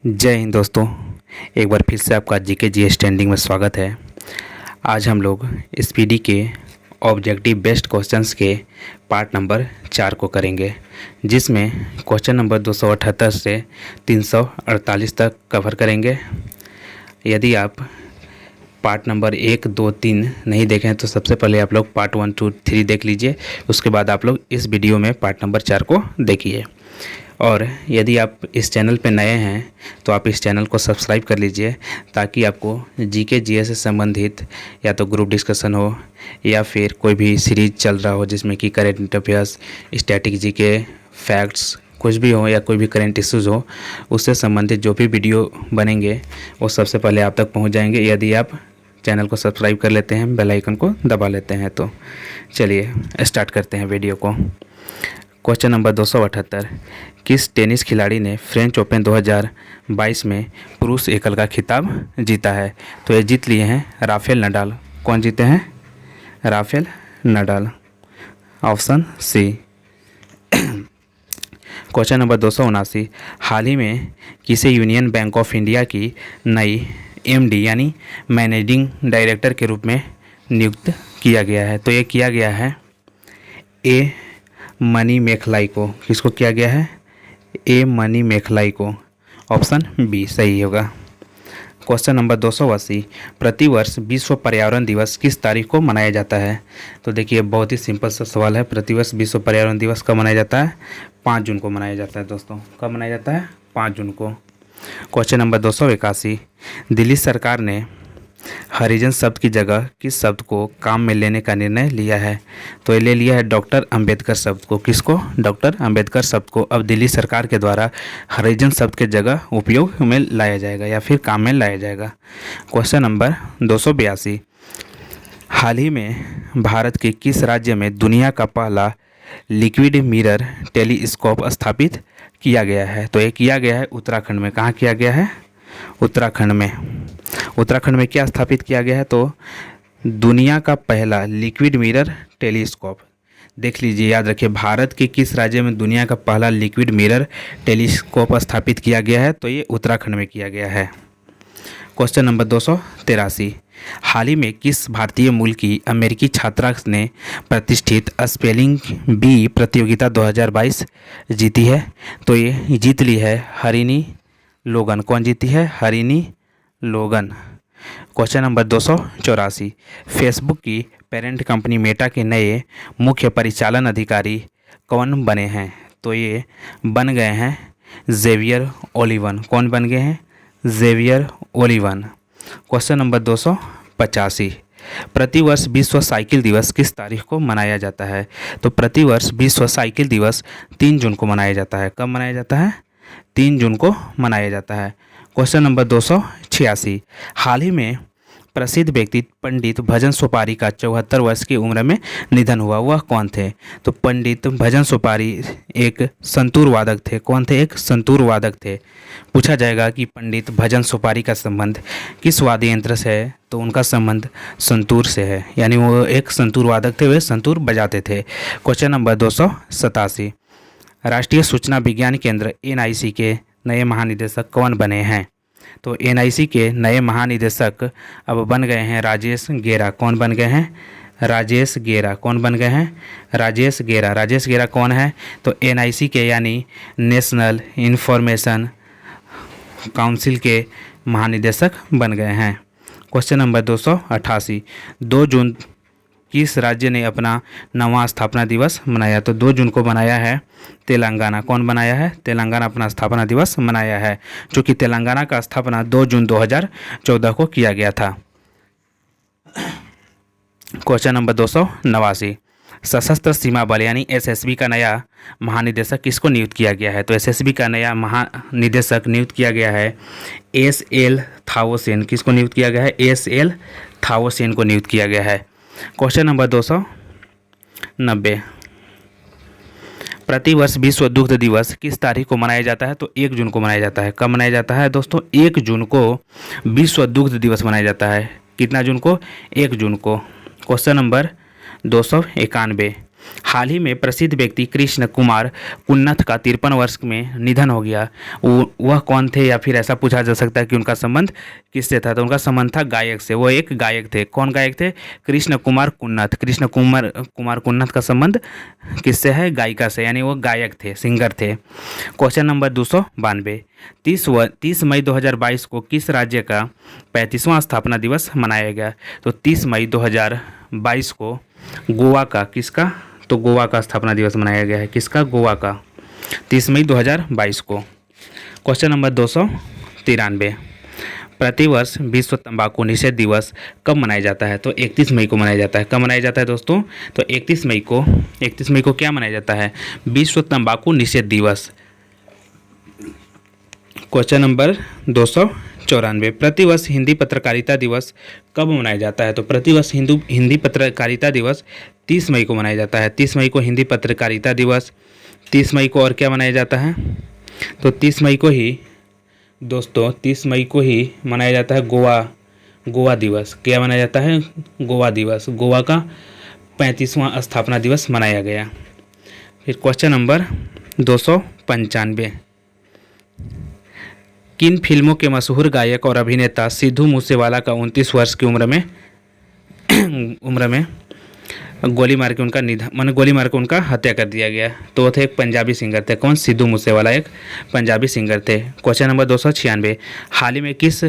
जय हिंद दोस्तों। एक बार फिर से आपका जीके जी स्टैंडिंग में स्वागत है। आज हम लोग स्पीडी के ऑब्जेक्टिव बेस्ड क्वेश्चंस के पार्ट नंबर 4 को करेंगे, जिसमें क्वेश्चन नंबर 278 से 348 तक कवर करेंगे। यदि आप पार्ट नंबर 1, 2, 3 नहीं देखें तो सबसे पहले आप लोग पार्ट 1, 2, 3 देख लीजिए। उसके बाद आप लोग इस वीडियो में पार्ट नंबर 4 को देखिए। और यदि आप इस चैनल पर नए हैं तो आप इस चैनल को सब्सक्राइब कर लीजिए, ताकि आपको जीके जीएस से संबंधित या तो ग्रुप डिस्कशन हो या फिर कोई भी सीरीज चल रहा हो जिसमें कि current affairs, static GK, facts कुछ भी हो या कोई भी करेंट इश्यूज़ हो, उससे संबंधित जो भी वीडियो बनेंगे वो सबसे पहले आप तक पहुंच जाएंगे, यदि आप चैनल को सब्सक्राइब कर लेते हैं, बेल आइकन को दबा लेते हैं। तो चलिए स्टार्ट करते हैं वीडियो को। क्वेश्चन नंबर 278, किस टेनिस खिलाड़ी ने फ्रेंच ओपन 2022 में पुरुष एकल का खिताब जीता है? तो ये जीत लिए हैं राफेल नडाल। कौन जीते हैं? Rafael Nadal, option C. Question number 279, हाल ही में किसे यूनियन बैंक ऑफ इंडिया की नई एमडी यानी मैनेजिंग डायरेक्टर के रूप में नियुक्त किया गया है? तो ये किया गया है ए मनी मेखलाई को। किसको किया गया है? ए मनी मेखलाई को, ऑप्शन बी सही होगा। क्वेश्चन नंबर 280, प्रतिवर्ष विश्व पर्यावरण दिवस किस तारीख को मनाया जाता है? तो देखिए बहुत ही सिंपल सा सवाल है। प्रतिवर्ष विश्व पर्यावरण दिवस कब मनाया जाता है? 5 जून को मनाया जाता है दोस्तों। कब मनाया जाता है? 5 जून को। क्वेश्चन नंबर 281, दिल्ली सरकार ने हरिजन शब्द की जगह किस शब्द को काम में लेने का निर्णय लिया है? तो ये ले लिया है डॉक्टर अंबेडकर शब्द को। किसको? डॉक्टर अंबेडकर शब्द को अब दिल्ली सरकार के द्वारा हरिजन शब्द के जगह उपयोग में लाया जाएगा या फिर काम में लाया जाएगा। क्वेश्चन नंबर 282, हाल ही में भारत के किस राज्य में दुनिया का पहला लिक्विड मिरर टेलीस्कोप स्थापित किया गया है? तो ये किया गया है उत्तराखंड में। कहाँ किया गया है? उत्तराखंड में। उत्तराखंड में क्या स्थापित किया गया है? तो दुनिया का पहला लिक्विड मिरर टेलीस्कोप। देख लीजिए, याद रखिए, भारत के किस राज्य में दुनिया का पहला लिक्विड मिरर टेलीस्कोप स्थापित किया गया है? तो ये उत्तराखंड में किया गया है। क्वेश्चन नंबर 283, हाल ही में किस भारतीय मूल की अमेरिकी छात्रा ने प्रतिष्ठित स्पेलिंग बी प्रतियोगिता 2022 जीती है? तो ये जीत ली है हरिणी लोगन। कौन जीती है? हरिणी लोगन। क्वेश्चन नंबर 284, फेसबुक की पेरेंट कंपनी मेटा के नए मुख्य परिचालन अधिकारी कौन बने हैं? तो ये बन गए हैं जेवियर ओलिवन। कौन बन गए हैं? Xavier Olivan. क्वेश्चन नंबर 285, प्रतिवर्ष विश्व साइकिल दिवस किस तारीख को मनाया जाता है? तो प्रतिवर्ष विश्व साइकिल दिवस 3 जून को मनाया जाता है। कब मनाया जाता है? 3 जून को मनाया जाता है। क्वेश्चन नंबर 286, हाल ही में प्रसिद्ध व्यक्ति पंडित भजन सुपारी का 74 वर्ष की उम्र में निधन हुआ, वह कौन थे? तो पंडित भजन सुपारी एक संतूर वादक थे। कौन थे? एक संतूर वादक थे। पूछा जाएगा कि पंडित भजन सुपारी का संबंध किस वाद्य यंत्र से है? तो उनका संबंध संतूर से है, यानी वो एक संतूर वादक थे, वे संतूर बजाते थे। क्वेश्चन नंबर 287, राष्ट्रीय सूचना विज्ञान केंद्र एनआईसी के नए महानिदेशक कौन बने हैं? तो एनआईसी के नए महानिदेशक अब बन गए हैं राजेश गेरा। कौन बन गए हैं? राजेश गेरा। कौन बन गए हैं? राजेश गेरा। राजेश गेरा कौन है? तो एनआईसी के यानी नेशनल इंफॉर्मेशन काउंसिल के महानिदेशक बन गए हैं। क्वेश्चन नंबर 288, 2 जून किस राज्य ने अपना 9वां स्थापना दिवस मनाया? तो 2 जून को मनाया है तेलंगाना। कौन बनाया है? तेलंगाना अपना स्थापना दिवस मनाया है, चूँकि तेलंगाना का स्थापना 2 जून 2014 को किया गया था। क्वेश्चन नंबर 289, सशस्त्र सीमा बल यानी एसएसबी का नया महानिदेशक किसको नियुक्त किया गया है? तो एसएसबी का नया महानिदेशक नियुक्त किया गया है एसएल थाओसेन। किसको नियुक्त किया गया है? एसएल थाओसेन को नियुक्त किया गया है। क्वेश्चन नंबर 290, प्रतिवर्ष विश्व दुग्ध दिवस किस तारीख को मनाया जाता है? तो 1 जून को मनाया जाता है। कब मनाया जाता है दोस्तों? 1 जून को विश्व दुग्ध दिवस मनाया जाता है। कितना जून को? 1 जून को। क्वेश्चन नंबर 291, हाल ही में प्रसिद्ध व्यक्ति कृष्ण कुमार कुन्नथ का 53 वर्ष में निधन हो गया। वह कौन थे, या फिर ऐसा पूछा जा सकता है कि उनका संबंध किससे था, तो उनका संबंध था गायक से। वो एक गायक थे। कौन गायक थे? कृष्ण कुमार कुन्नथ। कृष्ण कुमार कुन्नथ का संबंध किससे है? गायिका से, यानी वो गायक थे, सिंगर थे। क्वेश्चन नंबर 292, 30 मई 2022 को किस राज्य का 35वां स्थापना दिवस मनाया गया? तो 30 मई 2022 को गोवा का, किसका? तो गोवा का स्थापना दिवस मनाया गया है। किसका? गोवा का, 30 मई 2022 को। क्वेश्चन नंबर 293, प्रतिवर्ष विश्व तंबाकू निषेध दिवस कब मनाया जाता है? तो 31 मई को मनाया जाता है। कब मनाया जाता है दोस्तों? तो 31 मई को क्या मनाया जाता है? विश्व तंबाकू निषेध दिवस। क्वेश्चन नंबर 294, प्रतिवर्ष हिंदी पत्रकारिता दिवस कब मनाया जाता है? तो प्रतिवर्ष हिंदी पत्रकारिता दिवस 30 मई को मनाया जाता है। 30 मई को हिंदी पत्रकारिता दिवस। 30 मई को और क्या मनाया जाता है? तो 30 मई को ही दोस्तों 30 मई को ही मनाया जाता है गोवा दिवस। क्या मनाया जाता है? गोवा दिवस। गोवा का 35वां स्थापना दिवस मनाया गया। फिर क्वेश्चन नंबर 295, किन फिल्मों के मशहूर गायक और अभिनेता सिद्धू मूसेवाला का 29 वर्ष की उम्र में गोली मार के उनका हत्या कर दिया गया? तो वो थे एक पंजाबी सिंगर थे। कौन? सिद्धू मूसेवाला एक पंजाबी सिंगर थे। क्वेश्चन नंबर 296, हाल ही में किस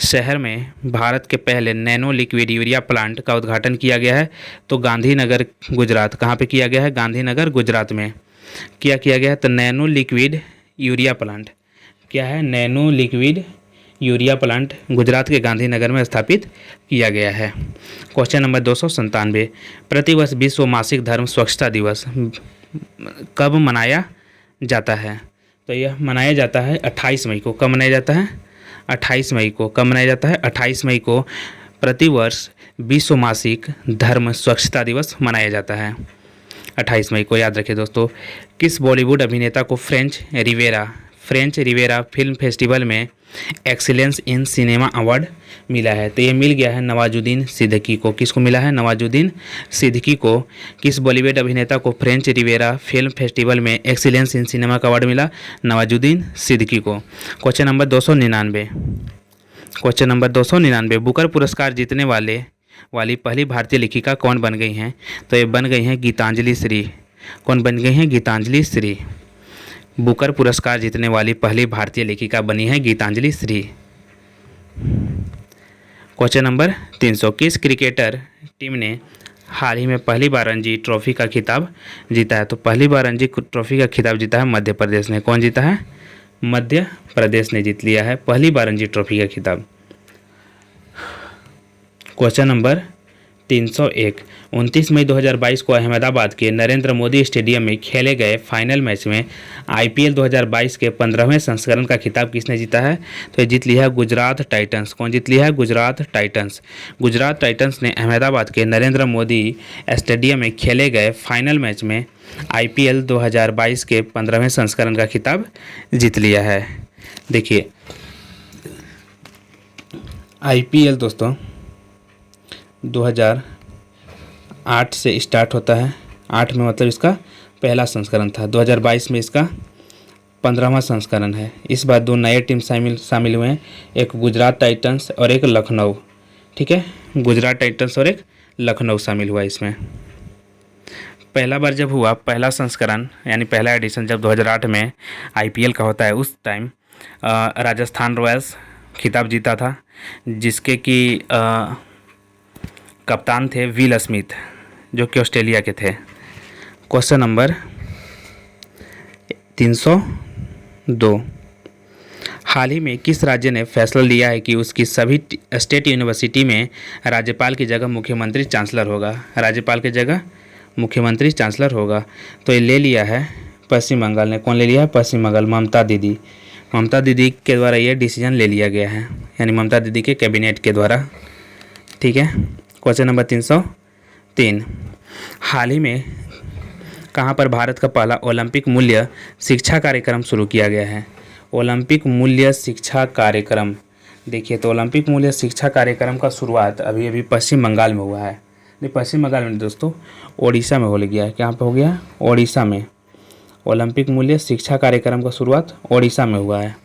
शहर में भारत के पहले नैनो लिक्विड यूरिया प्लांट का उद्घाटन किया गया है? तो गांधीनगर, गुजरात। कहाँ पे किया गया है? गांधीनगर, गुजरात में क्या किया गया है? तो नैनो लिक्विड यूरिया प्लांट क्या है? Nano liquid urea plant Gujarat के गांधीनगर में स्थापित किया गया है। क्वेश्चन नंबर 297, प्रतिवर्ष विश्व मासिक धर्म स्वच्छता दिवस कब मनाया जाता है? तो यह मनाया जाता है 28 मई को। कब मनाया जाता है? 28 मई को। कब मनाया जाता है? 28 मई को प्रतिवर्ष विश्व मासिक धर्म स्वच्छता दिवस मनाया जाता है 28 मई को। याद रखिए दोस्तों। किस बॉलीवुड अभिनेता को फ्रेंच रिवेरा फिल्म फेस्टिवल में एक्सीलेंस इन सिनेमा अवार्ड मिला है? तो ये मिल गया है नवाजुद्दीन सिद्दीकी को। किसको मिला है? नवाजुद्दीन सिद्दीकी को। किस बॉलीवुड अभिनेता को फ्रेंच रिवेरा फिल्म फेस्टिवल में एक्सीलेंस इन सिनेमा का अवार्ड मिला? नवाजुद्दीन सिद्दीकी को। क्वेश्चन नंबर 299, बुकर पुरस्कार जीतने वाली पहली भारतीय लेखिका कौन बन गई हैं? तो ये बन गई हैं गीतांजलि श्री। कौन बन गई हैं? गीतांजलि श्री। बुकर पुरस्कार जीतने वाली पहली भारतीय लेखिका बनी है गीतांजलि श्री। क्वेश्चन नंबर 300, किस क्रिकेटर टीम ने हाल ही में पहली बार रणजी ट्रॉफी का खिताब जीता है? तो पहली बार रणजी ट्रॉफी का खिताब जीता है मध्य प्रदेश ने। कौन जीता है? मध्य प्रदेश ने जीत लिया है पहली बार रणजी ट्रॉफी का खिताब। क्वेश्चन नंबर 301, 29 मई 2022 को अहमदाबाद के नरेंद्र मोदी स्टेडियम में खेले गए फाइनल मैच में आईपीएल 2022 के 15वें संस्करण का खिताब किसने जीता है? तो ये जीत लिया है गुजरात टाइटंस। कौन जीत लिया है? गुजरात टाइटंस। गुजरात टाइटंस ने अहमदाबाद के नरेंद्र मोदी स्टेडियम में खेले गए फाइनल मैच में आईपीएल 2022 के 15वें संस्करण का खिताब जीत लिया है। देखिए आईपीएल दोस्तों 2008 से स्टार्ट होता है। 8 में मतलब इसका पहला संस्करण था। 2022 में इसका 15वां संस्करण है। इस बार 2 नए टीम शामिल हुए हैं, एक गुजरात टाइटंस और एक लखनऊ। ठीक है, गुजरात टाइटंस और एक लखनऊ शामिल हुआ इसमें। पहला बार जब हुआ पहला संस्करण यानी पहला एडिशन जब 2008 में आईपीएल का होता है, उस टाइम राजस्थान रॉयल्स खिताब जीता था, जिसके कि कप्तान थे विल स्मिथ, जो कि ऑस्ट्रेलिया के थे। क्वेश्चन नंबर 302, हाल ही में किस राज्य ने फैसला लिया है कि उसकी सभी स्टेट यूनिवर्सिटी में राज्यपाल की जगह मुख्यमंत्री चांसलर होगा? राज्यपाल की जगह मुख्यमंत्री चांसलर होगा। तो ये ले लिया है पश्चिम बंगाल ने। कौन ले लिया है? पश्चिम बंगाल। ममता दीदी के द्वारा ये डिसीजन ले लिया गया है, यानी ममता दीदी के कैबिनेट के द्वारा। ठीक है। क्वेश्चन नंबर 303, हाल ही में कहाँ पर भारत का पहला ओलंपिक मूल्य शिक्षा कार्यक्रम शुरू किया गया है? ओलंपिक मूल्य शिक्षा कार्यक्रम। देखिए तो ओलंपिक मूल्य शिक्षा कार्यक्रम का शुरुआत अभी पश्चिम बंगाल में हुआ है। नहीं, पश्चिम बंगाल में नहीं दोस्तों, ओडिशा में हो गया है। कहाँ पे हो गया? ओडिशा में। ओलंपिक मूल्य शिक्षा कार्यक्रम का शुरुआत ओडिशा में हुआ है।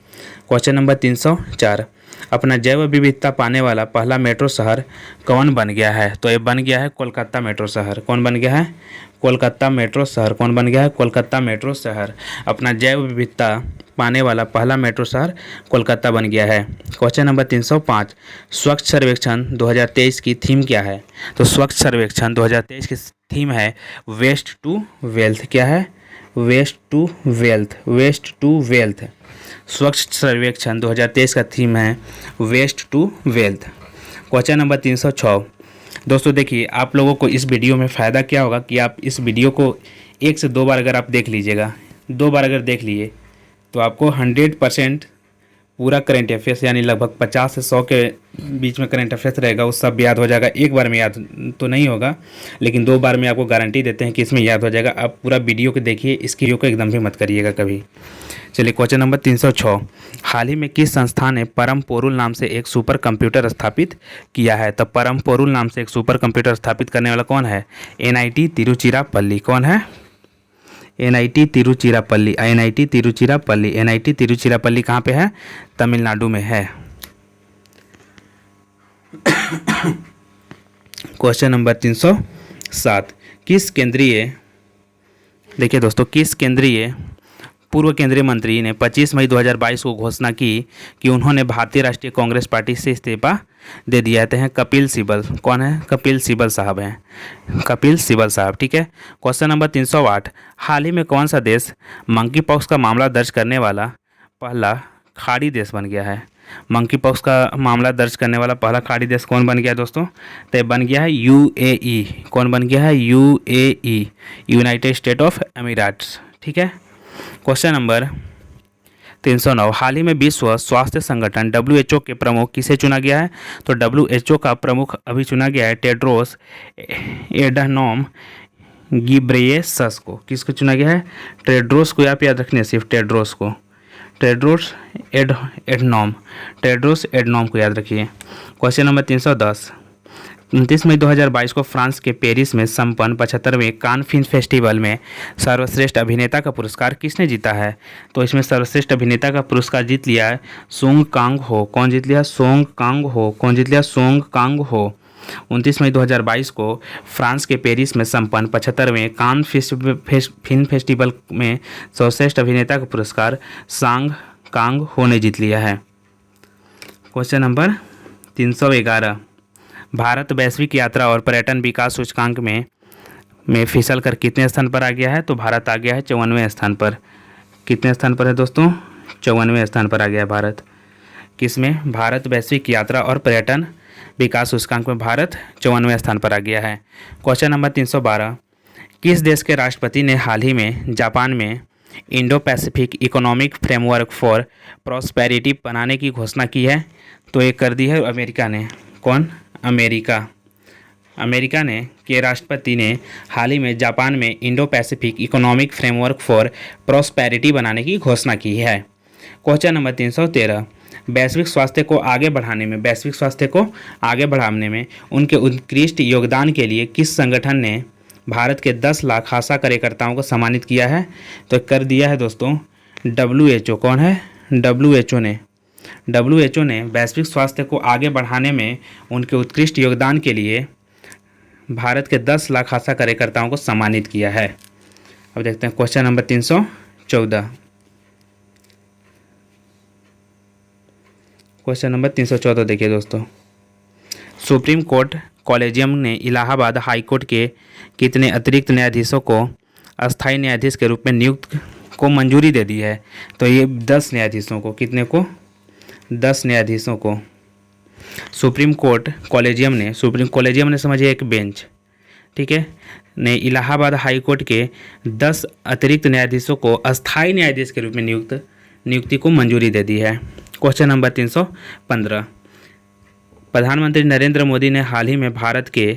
क्वेश्चन नंबर 304, अपना जैव विविधता पाने वाला पहला मेट्रो शहर कौन बन गया है? तो ये बन गया है कोलकाता मेट्रो शहर। कौन बन गया है? कोलकाता मेट्रो शहर। कौन बन गया है? कोलकाता मेट्रो शहर। अपना जैव विविधता पाने वाला पहला मेट्रो शहर कोलकाता बन गया है। क्वेश्चन नंबर 305, स्वच्छ सर्वेक्षण 2023 की थीम क्या है? तो स्वच्छ सर्वेक्षण 2023 की थीम है वेस्ट टू वेल्थ। क्या है? Waste to wealth. Waste to wealth. Swachh Survekshan 2023 का थीम है waste to wealth. Question number 306, दोस्तों देखिए, आप लोगों को इस वीडियो में फ़ायदा क्या होगा कि आप इस वीडियो को 1 से 2 बार अगर आप देख लीजिएगा, 2 बार अगर देख लिए तो आपको 100% पूरा करेंट अफेयर्स, यानी लगभग 50 से 100 के बीच में करेंट अफेयर्स रहेगा, वो सब याद हो जाएगा। एक बार में याद तो नहीं होगा, लेकिन 2 बार में आपको गारंटी देते हैं कि इसमें याद हो जाएगा। आप पूरा वीडियो को देखिए, इसकी वीडियो को एकदम भी मत करिएगा कभी। चलिए क्वेश्चन नंबर 306, हाल ही में किस संस्था ने परम पोरुल नाम से एक सुपर कंप्यूटर स्थापित किया है? तो परम पोरुल नाम से एक सुपर कंप्यूटर स्थापित करने वाला कौन है? NIT तिरुचिरापल्ली। कौन है? NIT Tiruchirappalli. NIT Tiruchirappalli. NIT Tiruchirappalli कहाँ पे है? तमिलनाडु में है। क्वेश्चन नंबर 307, किस केंद्रीय, देखिए दोस्तों, किस केंद्रीय पूर्व केंद्रीय मंत्री ने 25 मई 2022 को घोषणा की कि उन्होंने भारतीय राष्ट्रीय कांग्रेस पार्टी से इस्तीफा दे दिया है? हैं कपिल सिब्बल। कौन है? कपिल सिब्बल साहब हैं। कपिल सिब्बल साहब। ठीक है। क्वेश्चन नंबर 308, हाल ही में कौन सा देश मंकी पॉक्स का मामला दर्ज करने वाला पहला खाड़ी देश बन गया है? मंकी पॉक्स का मामला दर्ज करने वाला पहला खाड़ी देश कौन बन गया दोस्तों? तो ये बन गया है UAE। कौन बन गया है? UAE, United State of Emirates. ठीक है। क्वेश्चन नंबर 309, हाल ही में विश्व स्वास्थ्य संगठन WHO के प्रमुख किसे चुना गया है? तो WHO का प्रमुख अभी चुना गया है टेड्रोस एडनॉम गिब्रेयेसस को। किसको चुना गया है? टेड्रोस को आप याद रखने, सिर्फ टेड्रोस को। टेड्रोस एडनॉम को याद रखिए। क्वेश्चन नंबर 310, 29 मई 2022 को फ्रांस के पेरिस में संपन्न 75वें कान फिल्म फेस्टिवल में सर्वश्रेष्ठ अभिनेता का पुरस्कार किसने जीता है? तो इसमें सर्वश्रेष्ठ अभिनेता का पुरस्कार जीत लिया है सोंग कांग हो। कौन जीत लिया? सोंग कांग हो। कौन जीत लिया? सोंग कांग हो। 29 मई 2022 को फ्रांस के पेरिस में संपन्न 75वें कान फिल्म फेस्टिवल में सर्वश्रेष्ठ अभिनेता का पुरस्कार सांग कांग हो ने जीत लिया है। क्वेश्चन नंबर 311, भारत वैश्विक यात्रा और पर्यटन विकास सूचकांक में फिसल कर कितने स्थान पर आ गया है? तो भारत आ गया है 54वें स्थान पर। कितने स्थान पर है दोस्तों? 54वें स्थान पर आ गया है भारत। किसमें? भारत वैश्विक यात्रा और पर्यटन विकास सूचकांक में भारत 54वें स्थान पर आ गया है। क्वेश्चन नंबर 312, किस देश के राष्ट्रपति ने हाल ही में जापान में Indo Pacific economic framework for prosperity बनाने की घोषणा की है? तो ये कर दी है अमेरिका ने। कौन? अमेरिका ने के राष्ट्रपति ने हाल ही में जापान में Indo Pacific economic framework for prosperity बनाने की घोषणा की है। क्वेश्चन नंबर 313, वैश्विक स्वास्थ्य को आगे बढ़ाने में उनके उत्कृष्ट योगदान के लिए किस संगठन ने भारत के 10 लाख आशा कार्यकर्ताओं को सम्मानित किया है? तो कर दिया है दोस्तों WHO। कौन है? WHO ने वैश्विक स्वास्थ्य को आगे बढ़ाने में उनके उत्कृष्ट योगदान के लिए भारत के 10 लाख आशा कार्यकर्ताओं को सम्मानित किया है। अब देखते हैं क्वेश्चन नंबर 314। क्वेश्चन नंबर 314 देखिए दोस्तों, सुप्रीम कोर्ट कॉलेजियम ने इलाहाबाद हाई कोर्ट के कितने अतिरिक्त न्यायाधीशों को अस्थायी न्यायाधीश के रूप में नियुक्त को मंजूरी दे दी है? तो ये 10 न्यायाधीशों को। कितने को? 10 न्यायाधीशों को सुप्रीम कॉलेजियम ने समझिए एक बेंच, ठीक है, ने इलाहाबाद हाई कोर्ट के 10 अतिरिक्त न्यायाधीशों को अस्थायी न्यायाधीश के रूप में नियुक्ति को मंजूरी दे दी है। क्वेश्चन नंबर 315, प्रधानमंत्री नरेंद्र मोदी ने हाल ही में भारत के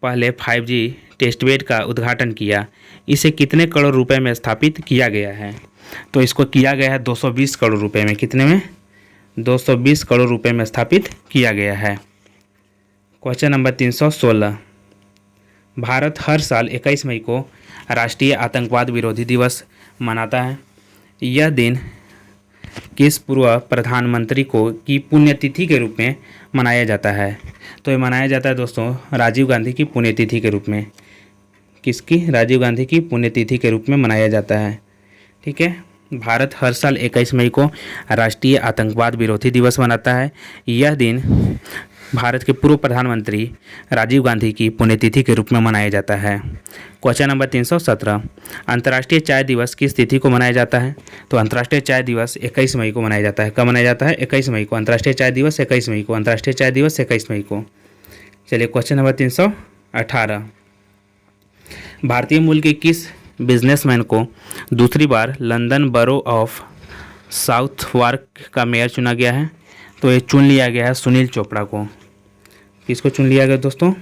पहले 5G टेस्टबेड का उद्घाटन किया। इसे कितने करोड़ रुपए में स्थापित किया गया है? तो इसको किया गया है 220 करोड़ रुपए में। कितने में? 220 करोड़ रुपए में स्थापित किया गया है। क्वेश्चन नंबर 316, भारत हर साल 21 मई को राष्ट्रीय आतंकवाद विरोधी दिवस मनाता है। यह दिन किस पूर्व प्रधानमंत्री को की पुण्यतिथि के रूप में मनाया जाता है? तो ये मनाया जाता है दोस्तों राजीव गांधी की पुण्यतिथि के रूप में। किसकी? राजीव गांधी की पुण्यतिथि के रूप में मनाया जाता है। ठीक है, भारत हर साल 21 मई को राष्ट्रीय आतंकवाद विरोधी दिवस मनाता है। यह दिन भारत के पूर्व प्रधानमंत्री राजीव गांधी की पुण्यतिथि के रूप में मनाया जाता है। क्वेश्चन नंबर 317, अंतर्राष्ट्रीय चाय दिवस किस तिथि को मनाया जाता है? तो अंतर्राष्ट्रीय चाय दिवस 21 मई को मनाया जाता है। कब मनाया जाता है? 21 मई को। अंतर्राष्ट्रीय चाय दिवस 21 मई को। अंतर्राष्ट्रीय चाय दिवस 21 मई को। चलिए क्वेश्चन नंबर 318, भारतीय मूल के किस बिजनेसमैन को दूसरी बार लंदन बरो ऑफ साउथवार्क का मेयर चुना गया है? तो ये चुन लिया गया है सुनील चोपड़ा को। किसको चुन लिया गया दोस्तों?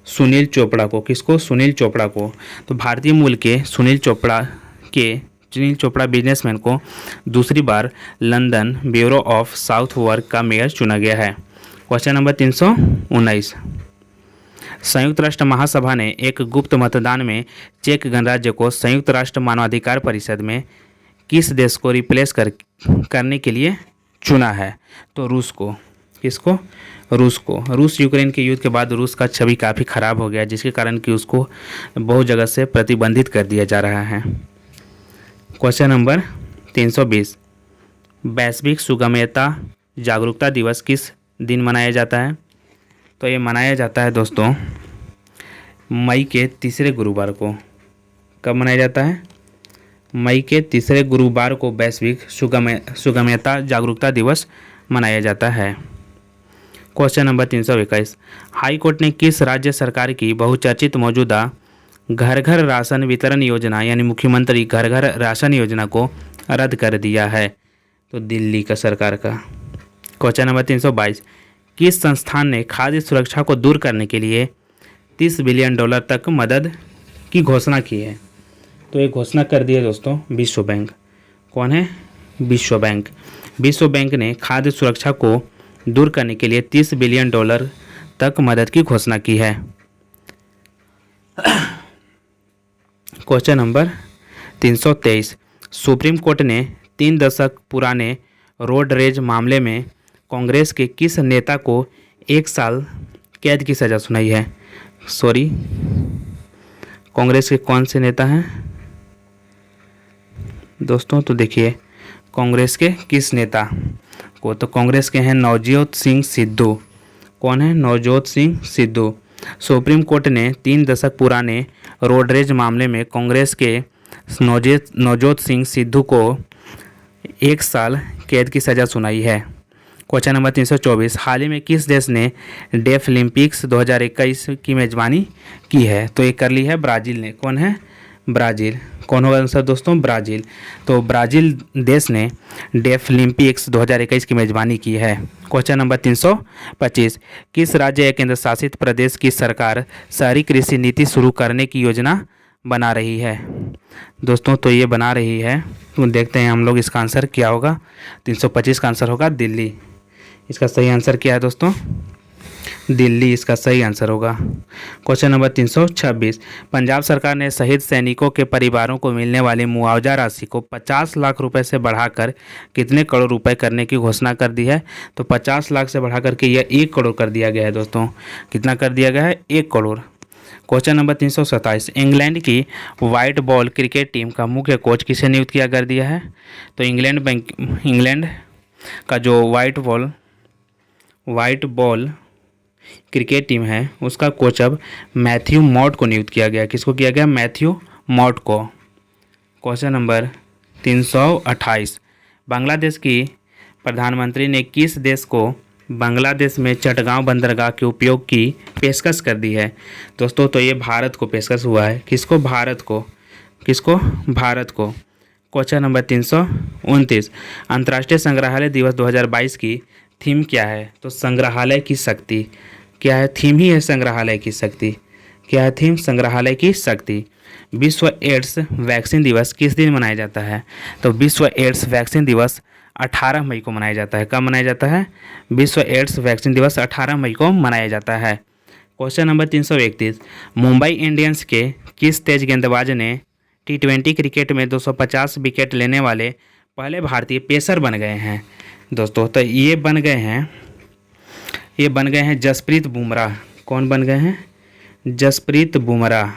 सुनील चोपड़ा को। किसको? सुनील चोपड़ा को। तो भारतीय मूल के सुनील चोपड़ा बिजनेसमैन को दूसरी बार लंदन ब्यूरो ऑफ साउथवार्क का मेयर चुना गया है। क्वेश्चन नंबर 319, संयुक्त राष्ट्र महासभा ने एक गुप्त मतदान में चेक गणराज्य को संयुक्त राष्ट्र मानवाधिकार परिषद में किस देश को रिप्लेस करने के लिए चुना है? तो रूस को। किसको? रूस को। रूस यूक्रेन के युद्ध के बाद रूस का छवि काफ़ी खराब हो गया, जिसके कारण कि उसको बहुत जगह से प्रतिबंधित कर दिया जा रहा है। क्वेश्चन नंबर 320, वैश्विक सुगम्यता जागरूकता दिवस किस दिन मनाया जाता है? तो ये मनाया जाता है दोस्तों मई के तीसरे गुरुवार को। कब मनाया जाता है? मई के तीसरे गुरुवार को वैश्विक सुगम्यता जागरूकता दिवस मनाया जाता है। क्वेश्चन नंबर 321, हाई कोर्ट ने किस राज्य सरकार की बहुचर्चित मौजूदा घर घर राशन वितरण योजना यानी मुख्यमंत्री घर घर राशन योजना को रद्द कर दिया है? तो दिल्ली का सरकार का। क्वेश्चन नंबर 322, किस संस्थान ने खाद्य सुरक्षा को दूर करने के लिए $30 बिलियन तक मदद की घोषणा की है? तो ये घोषणा कर दी है दोस्तों विश्व बैंक। कौन है? विश्व बैंक। विश्व बैंक ने खाद्य सुरक्षा को दूर करने के लिए $30 बिलियन तक मदद की घोषणा की है। क्वेश्चन नंबर 323, सुप्रीम कोर्ट ने 3 दशक पुराने रोड रेज मामले में कांग्रेस के किस नेता को 1 साल कैद की सज़ा सुनाई है? कांग्रेस के कौन से नेता हैं दोस्तों? तो देखिए कांग्रेस के किस नेता को? तो कांग्रेस के हैं नवजोत सिंह सिद्धू। कौन है? नवजोत सिंह सिद्धू। सुप्रीम कोर्ट ने 3 दशक पुराने रोडरेज मामले में कांग्रेस के नवजोत सिंह सिद्धू को 1 साल कैद की सज़ा सुनाई है। क्वेश्चन नंबर 324, हाल ही में किस देश ने डेफ ओलंपिक्स 2021 की मेजबानी की है? तो ये कर ली है ब्राज़ील ने। कौन है? ब्राज़ील। कौन होगा आंसर दोस्तों? ब्राज़ील। तो ब्राज़ील देश ने डेफ ओलंपिक्स 2021 की मेजबानी की है। क्वेश्चन नंबर 325, किस राज्य या केंद्र शासित प्रदेश की सरकार शहरी कृषि नीति शुरू करने की योजना बना रही है? दोस्तों तो ये बना रही है, तो देखते हैं हम लोग इसका आंसर क्या होगा। 325 का आंसर होगा दिल्ली। इसका सही आंसर क्या है दोस्तों? दिल्ली इसका सही आंसर होगा। क्वेश्चन नंबर 326, पंजाब सरकार ने शहीद सैनिकों के परिवारों को मिलने वाली मुआवजा राशि को 50 लाख रुपए से बढ़ाकर कितने करोड़ रुपए करने की घोषणा कर दी है? तो 50 लाख से बढ़ा करके यह 1 करोड़ कर दिया गया है दोस्तों। कितना कर दिया गया है? 1 करोड़। क्वेश्चन नंबर 327, इंग्लैंड की वाइट बॉल क्रिकेट टीम का मुख्य कोच किसे नियुक्त किया कर दिया है? तो इंग्लैंड का जो वाइट बॉल क्रिकेट टीम है उसका कोच अब मैथ्यू मॉड को नियुक्त किया गया। किसको किया गया? मैथ्यू मॉड को। क्वेश्चन नंबर 328, बांग्लादेश की प्रधानमंत्री ने किस देश को बांग्लादेश में चटगांव बंदरगाह के उपयोग की पेशकश कर दी है? दोस्तों तो ये भारत को पेशकश हुआ है। किसको? भारत को। किसको? भारत को। क्वेश्चन नंबर 329, अंतर्राष्ट्रीय संग्रहालय दिवस 2022 की थीम क्या है? तो संग्रहालय की शक्ति। क्या है? थीम ही है संग्रहालय की शक्ति। क्या है थीम? संग्रहालय की शक्ति। विश्व एड्स वैक्सीन दिवस किस दिन मनाया जाता है? तो विश्व एड्स वैक्सीन दिवस 18 मई को मनाया जाता है। कब मनाया जाता है? विश्व एड्स वैक्सीन दिवस 18 मई को मनाया जाता है। क्वेश्चन नंबर 331, मुंबई इंडियंस के किस तेज गेंदबाज ने T20 क्रिकेट में 250 विकेट लेने वाले पहले भारतीय पेसर बन गए हैं दोस्तों? तो ये बन गए हैं जसप्रीत बुमराह। कौन बन गए हैं? जसप्रीत बुमराह।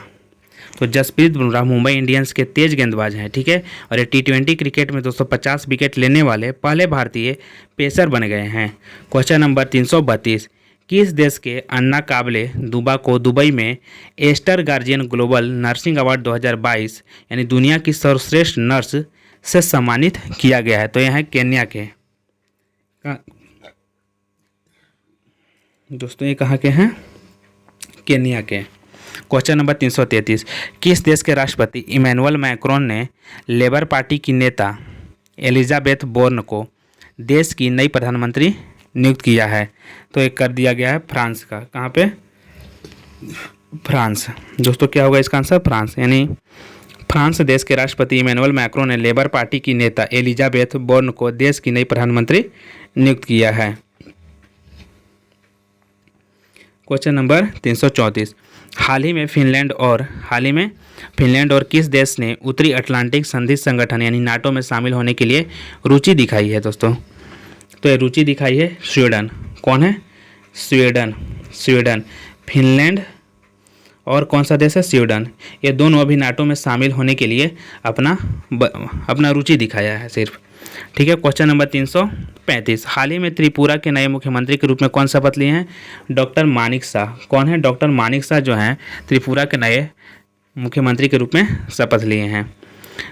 तो जसप्रीत बुमराह मुंबई इंडियंस के तेज गेंदबाज हैं, ठीक है, और ये T20 क्रिकेट में 250 विकेट लेने वाले पहले भारतीय पेसर बन गए हैं। क्वेश्चन नंबर 332, किस देश के अन्ना काबले दुबा को दुबई में Aster Guardian Global Nursing Award 2022 यानी दुनिया की सर्वश्रेष्ठ नर्स से सम्मानित किया गया है? तो यह है केन्या के। दोस्तों ये कहाँ के हैं? केन्या के। क्वेश्चन नंबर 333, किस देश के राष्ट्रपति इमैनुअल मैक्रोन ने लेबर पार्टी की नेता एलिजाबेथ बोर्न को देश की नई प्रधानमंत्री नियुक्त किया है? तो एक कर दिया गया है फ्रांस का। कहाँ पे? फ्रांस। दोस्तों क्या होगा इसका आंसर? फ्रांस। यानी फ्रांस देश के राष्ट्रपति इमैनुअल मैक्रोन ने लेबर पार्टी की नेता एलिजाबेथ बोर्न को देश की नई प्रधानमंत्री नियुक्त किया है। क्वेश्चन नंबर 334, हाल ही में फिनलैंड और किस देश ने उत्तरी अटलांटिक संधि संगठन यानी नाटो में शामिल होने के लिए रुचि दिखाई है दोस्तों? तो ये रुचि दिखाई है स्वीडन। कौन है? स्वीडन। फिनलैंड और कौन सा देश है? स्वीडन। ये दोनों अभी नाटो में शामिल होने के लिए अपना रुचि दिखाया है सिर्फ, ठीक है। क्वेश्चन नंबर 335, हाल ही में त्रिपुरा के नए मुख्यमंत्री के रूप में कौन शपथ लिए हैं? डॉक्टर मानिक शाह। कौन है? डॉक्टर मानिक शाह जो हैं त्रिपुरा के नए मुख्यमंत्री के रूप में शपथ लिए हैं।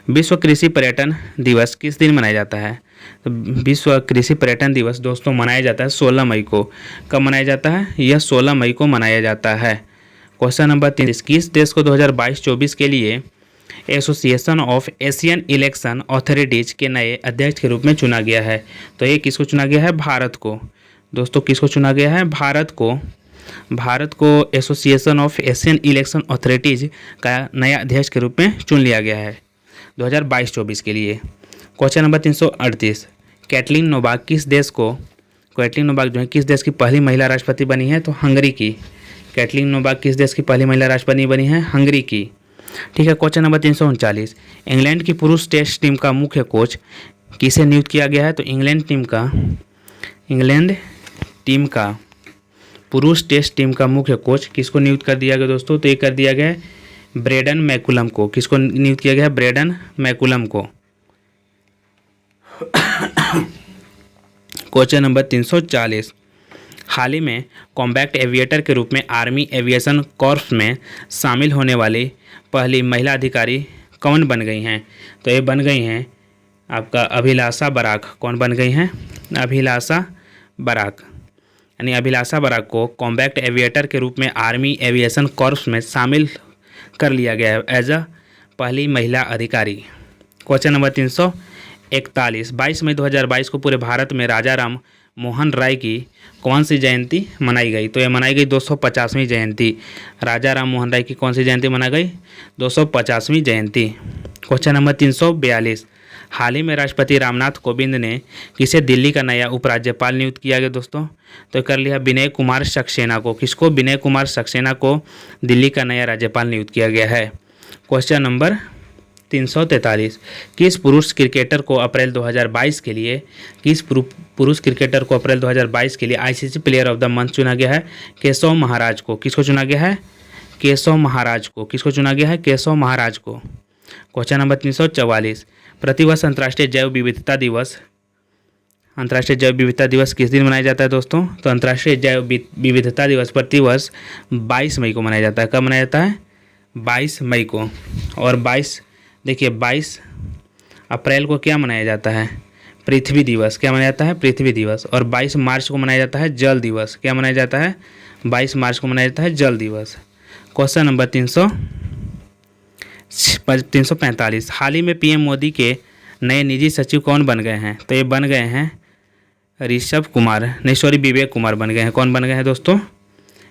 विश्व कृषि पर्यटन दिवस किस दिन मनाया जाता है? तो विश्व कृषि पर्यटन दिवस दोस्तों मनाया जाता है 16 मई को। कब मनाया जाता है? यह 16 मई को मनाया जाता है। क्वेश्चन नंबर 30, किस देश को 2022-24 के लिए association of Asian election authorities के नए अध्यक्ष के रूप में चुना गया है? तो ये किसको चुना गया है? भारत को। दोस्तों किसको चुना गया है? भारत को association of Asian election authorities का नया अध्यक्ष के रूप में चुन लिया गया है 2022-24 के लिए। क्वेश्चन नंबर 338, कैटलिन नोबाक जो है किस देश की पहली महिला राष्ट्रपति बनी है? तो हंगरी की। कैटलिन नोबाक किस देश की पहली महिला राष्ट्रपति बनी है? हंगरी की, ठीक है। क्वेश्चन नंबर 339, इंग्लैंड की पुरुष टेस्ट टीम का मुख्य कोच किसे नियुक्त किया गया है? तो इंग्लैंड टीम का पुरुष टेस्ट टीम का मुख्य कोच किसको नियुक्त कर दिया गया दोस्तों? तो ये कर दिया गया है ब्रेडन मैकुलम को। किसको नियुक्त किया गया है? ब्रेडन मैकुलम को। क्वेश्चन नंबर 340, हाल ही में कॉम्बैक्ट एविएटर के रूप में आर्मी एविएशन कॉर्प्स में शामिल होने वाली पहली महिला अधिकारी कौन बन गई हैं? तो ये बन गई हैं आपका अभिलाषा बराक। कौन बन गई हैं? अभिलाषा बराक। यानी अभिलाषा बराक को कॉम्बैक्ट एविएटर के रूप में आर्मी एविएशन कॉर्प्स में शामिल कर लिया गया है एज अ पहली महिला अधिकारी। क्वेश्चन नंबर 341, 22 मई 2022 को पूरे भारत में राजा राम मोहन राय की कौन सी जयंती मनाई गई? तो यह मनाई गई 250वीं जयंती। राजा राम मोहन राय की कौन सी जयंती मनाई गई? 250वीं जयंती। क्वेश्चन नंबर 342, हाल ही में राष्ट्रपति रामनाथ कोविंद ने किसे दिल्ली का नया उपराज्यपाल नियुक्त किया गया दोस्तों? तो कर लिया विनय कुमार सक्सेना को। किसको? विनय कुमार सक्सेना को दिल्ली का नया राज्यपाल नियुक्त किया गया है। क्वेश्चन नंबर 343, किस पुरुष क्रिकेटर को अप्रैल 2022 के लिए ICC player of the month चुना गया है? केशव महाराज को। किसको चुना गया है? केशव महाराज को। किसको चुना गया है? केशव महाराज को। क्वेश्चन नंबर 344, प्रतिवर्ष अंतर्राष्ट्रीय जैव विविधता दिवस किस दिन मनाया जाता है दोस्तों? तो अंतर्राष्ट्रीय जैव विविधता दिवस प्रतिवर्ष 22 मई को मनाया जाता है। कब मनाया जाता है? 22 मई को। और 22 अप्रैल को क्या मनाया जाता है? पृथ्वी दिवस। क्या मनाया जाता है? पृथ्वी दिवस। और 22 मार्च को मनाया जाता है जल दिवस। क्या मनाया जाता है? 22 मार्च को मनाया जाता है जल दिवस। क्वेश्चन नंबर 345, हाल ही में पीएम मोदी के नए निजी सचिव कौन बन गए हैं? तो ये बन गए हैं विवेक कुमार बन गए हैं। कौन बन गए हैं दोस्तों?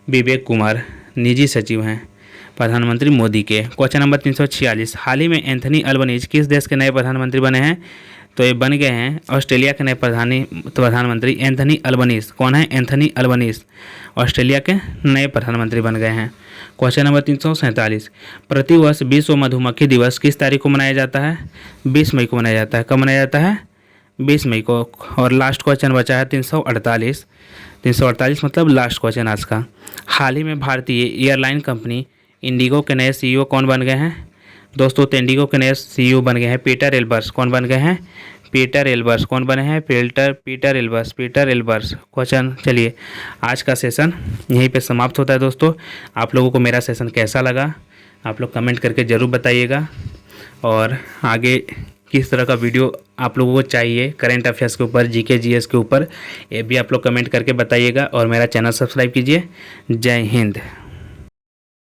विवेक कुमार निजी सचिव हैं प्रधानमंत्री मोदी के। क्वेश्चन नंबर 346, हाल ही में एंथनी अल्बनीज किस देश के नए प्रधानमंत्री बने हैं? तो ये बन गए हैं ऑस्ट्रेलिया के नए प्रधानमंत्री एंथनी अल्बनीज़। कौन है? एंथनी अल्बनीज़ ऑस्ट्रेलिया के नए प्रधानमंत्री बन गए हैं। क्वेश्चन नंबर 347, प्रतिवर्ष विश्व मधुमक्खी दिवस किस तारीख को मनाया जाता है? 20 मई को मनाया जाता है। कब मनाया जाता है? 20 मई को। और लास्ट क्वेश्चन बचा है 348। 348 मतलब लास्ट क्वेश्चन आज का। हाल ही में भारतीय एयरलाइन कंपनी इंडिगो के नए सीईओ कौन बन गए हैं? दोस्तों, तो इंडिगो के नए सीईओ बन गए हैं पीटर एल्बर्स। कौन बन गए हैं? Peter Elbers. कौन बने हैं? Peter Elbers. क्वेश्चन, चलिए आज का सेशन यहीं पे समाप्त होता है। दोस्तों, आप लोगों को मेरा सेशन कैसा लगा आप लोग कमेंट करके ज़रूर बताइएगा, और आगे किस तरह का वीडियो आप लोगों को चाहिए करेंट अफेयर्स के ऊपर, जीके जीएस के ऊपर, ये भी आप लोग कमेंट करके बताइएगा, और मेरा चैनल सब्सक्राइब कीजिए। जय हिंद।